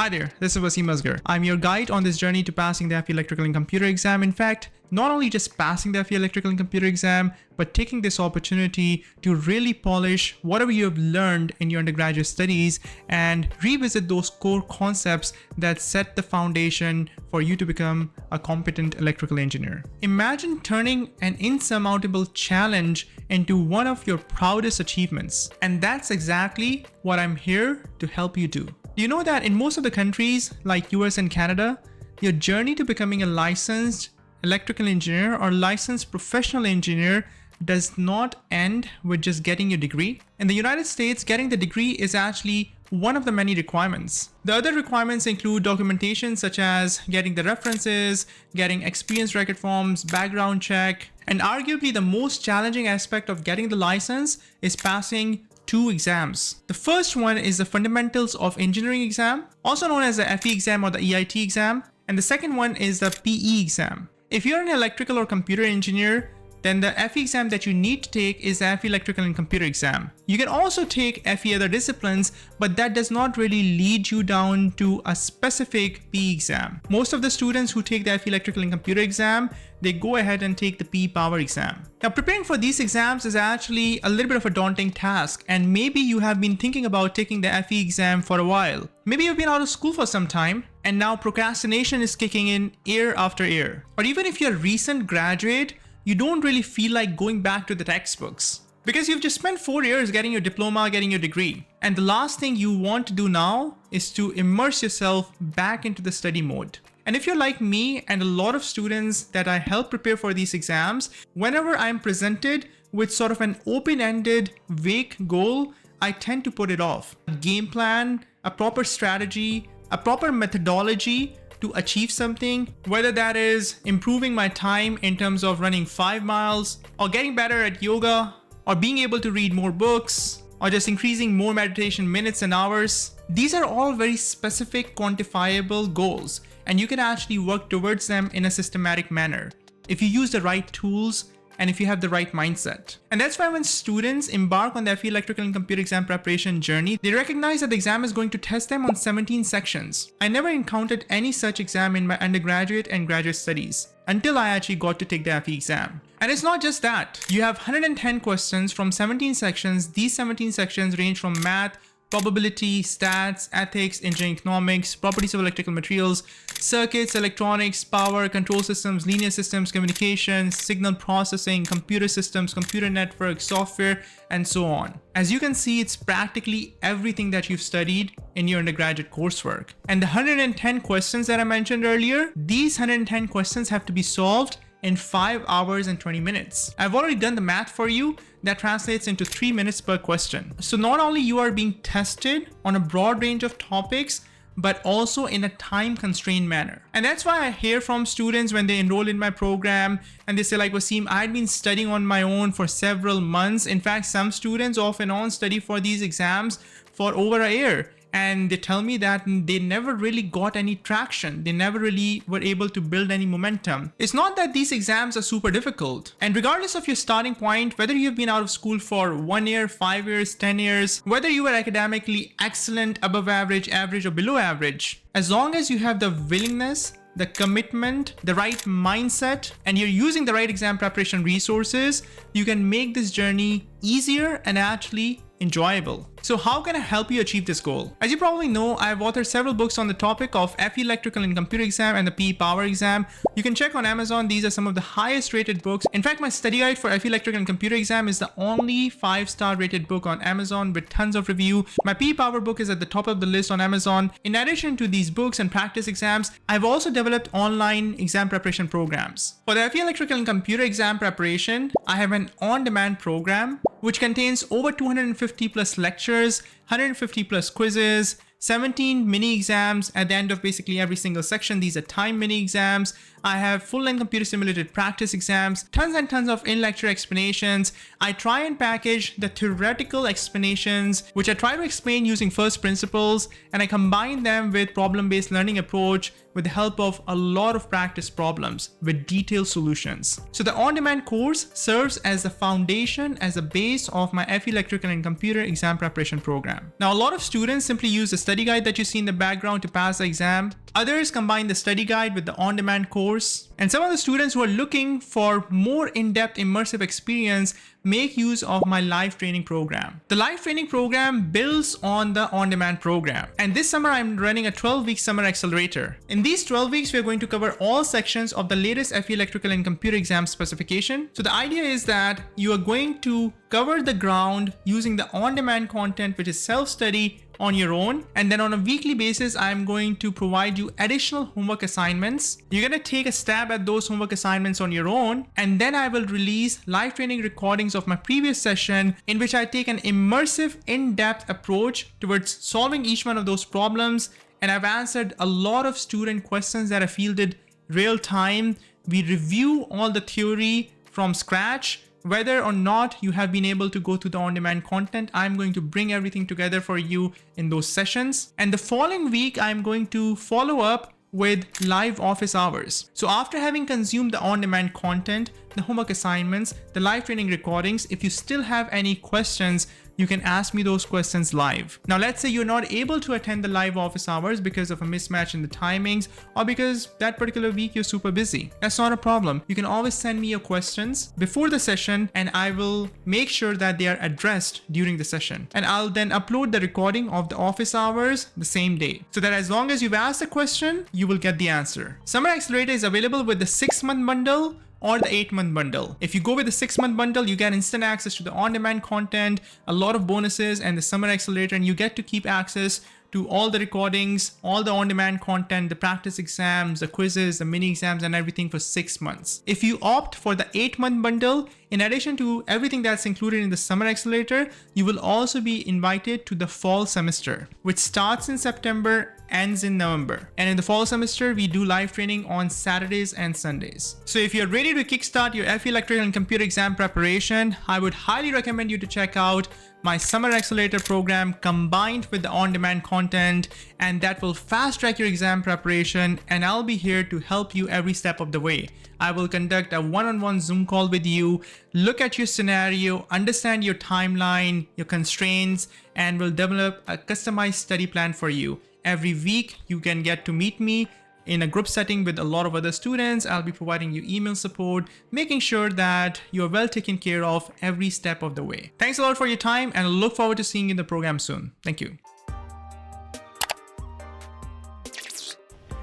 Hi there, this is Wasim Asghar. I'm your guide on this journey to passing the FE Electrical and Computer exam. In fact, not only just passing the FE Electrical and Computer exam, but taking this opportunity to really polish whatever you have learned in your undergraduate studies and revisit those core concepts that set the foundation for you to become a competent electrical engineer. Imagine turning an insurmountable challenge into one of your proudest achievements. And that's exactly what I'm here to help you do. Do you know that in most of the countries like US and Canada, your journey to becoming a licensed electrical engineer or licensed professional engineer does not end with just getting your degree? In the United States, getting the degree is actually one of the many requirements. The other requirements include documentation such as getting the references, getting experience record forms, background check, and arguably the most challenging aspect of getting the license is passing two exams. The first one is the Fundamentals of Engineering exam, also known as the FE exam or the EIT exam, and the second one is the PE exam. If you're an electrical or computer engineer, then the FE exam that you need to take is the FE Electrical and Computer exam. You can also take FE other disciplines, but that does not really lead you down to a specific PE exam. Most of the students who take the FE Electrical and Computer exam, they go ahead and take the PE Power exam. Now, preparing for these exams is actually a little bit of a daunting task, and maybe you have been thinking about taking the FE exam for a while. Maybe you've been out of school for some time, and now procrastination is kicking in year after year. Or even if you're a recent graduate, you don't really feel like going back to the textbooks because you've just spent 4 years getting your diploma, getting your degree. And the last thing you want to do now is to immerse yourself back into the study mode. And if you're like me and a lot of students that I help prepare for these exams, whenever I'm presented with sort of an open-ended, vague goal, I tend to put it off. A game plan, a proper strategy, a proper methodology to achieve something, whether that is improving my time in terms of running 5 miles, or getting better at yoga, or being able to read more books, or just increasing more meditation minutes and hours. These are all very specific, quantifiable goals, and you can actually work towards them in a systematic manner if you use the right tools and if you have the right mindset. And that's why when students embark on their FE Electrical and Computer exam preparation journey, they recognize that the exam is going to test them on 17 sections. I never encountered any such exam in my undergraduate and graduate studies until I actually got to take the FE exam. And it's not just that. You have 110 questions from 17 sections. These 17 sections range from math, probability, stats, ethics, engineering economics, properties of electrical materials, circuits, electronics, power, control systems, linear systems, communication, signal processing, computer systems, computer networks, software, and so on. As you can see, it's practically everything that you've studied in your undergraduate coursework. And the 110 questions that I mentioned earlier, these 110 questions have to be solved in 5 hours and 20 minutes. I've already done the math for you. That translates into 3 minutes per question. So not only you are being tested on a broad range of topics, but also in a time constrained manner. And that's why I hear from students when they enroll in my program and they say like, Wasim, I'd been studying on my own for several months. In fact, some students off and on study for these exams for over a year. And they tell me that they never really got any traction. They never really were able to build any momentum. It's not that these exams are super difficult. And regardless of your starting point, whether you've been out of school for 1 year, 5 years, 10 years, whether you were academically excellent, above average, average, or below average, as long as you have the willingness, the commitment, the right mindset, and you're using the right exam preparation resources, you can make this journey easier and actually enjoyable. So how can I help you achieve this goal? As you probably know, I've authored several books on the topic of FE Electrical and Computer exam and the PE Power exam. You can check on Amazon. These are some of the highest rated books. In fact, my study guide for FE Electrical and Computer exam is the only 5-star rated book on Amazon with tons of review. My PE Power book is at the top of the list on Amazon. In addition to these books and practice exams, I've also developed online exam preparation programs. For the FE Electrical and Computer exam preparation, I have an on-demand program which contains over 250 plus lectures, 150 plus quizzes, 17 mini exams at the end of basically every single section. These are time mini exams. I have full-length computer simulated practice exams, tons and tons of in-lecture explanations. I try and package the theoretical explanations, which I try to explain using first principles, and I combine them with problem-based learning approach with the help of a lot of practice problems with detailed solutions. So the on-demand course serves as the foundation, as a base of my FE Electrical and Computer exam preparation program. Now, a lot of students simply use the study study guide that you see in the background to pass the exam. Others combine the study guide with the on-demand course. And some of the students who are looking for more in-depth immersive experience make use of my live training program. The live training program builds on the on-demand program. And this summer, I'm running a 12-week summer accelerator. In these 12 weeks, we're going to cover all sections of the latest FE Electrical and Computer exam specification. So the idea is that you are going to cover the ground using the on-demand content, which is self-study on your own. And then on a weekly basis, I'm going to provide you additional homework assignments. You're going to take a stab at those homework assignments on your own. And then I will release live training recordings of my previous session in which I take an immersive, in-depth approach towards solving each one of those problems. And I've answered a lot of student questions that are fielded real time. We review all the theory from scratch. Whether or not you have been able to go through the on-demand content, I'm going to bring everything together for you in those sessions. And the following week, I'm going to follow up with live office hours. So after having consumed the on-demand content, the homework assignments, the live training recordings, if you still have any questions, you can ask me those questions live. Now, let's say you're not able to attend the live office hours because of a mismatch in the timings or because that particular week you're super busy. That's not a problem. You can always send me your questions before the session and I will make sure that they are addressed during the session. And I'll then upload the recording of the office hours the same day so that as long as you've asked a question, you will get the answer. Summer Accelerator is available with the 6-month bundle or the 8-month bundle. If you go with the 6-month bundle, you get instant access to the on-demand content, a lot of bonuses, and the Summer Accelerator, and you get to keep access to all the recordings, all the on-demand content, the practice exams, the quizzes, the mini exams, and everything for 6 months. If you opt for the 8-month bundle, in addition to everything that's included in the Summer Accelerator, you will also be invited to the fall semester, which starts in September, ends in November. And in the fall semester, we do live training on Saturdays and Sundays. So if you're ready to kickstart your FE Electrical and Computer exam preparation, I would highly recommend you to check out my Summer Accelerator program combined with the on-demand content, and that will fast track your exam preparation, and I'll be here to help you every step of the way. I will conduct a one-on-one Zoom call with you, look at your scenario, understand your timeline, your constraints, and will develop a customized study plan for you. Every week, you can get to meet me in a group setting with a lot of other students. I'll be providing you email support, making sure that you're well taken care of every step of the way. Thanks a lot for your time, and I look forward to seeing you in the program soon. Thank you.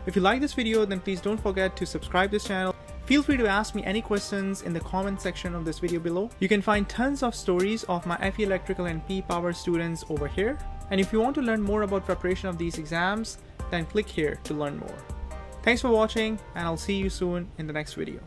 If you like this video, then please don't forget to subscribe this channel. Feel free to ask me any questions in the comment section of this video below. You can find tons of stories of my FE Electrical and PE Power students over here. And if you want to learn more about preparation of these exams, then click here to learn more. Thanks for watching, and I'll see you soon in the next video.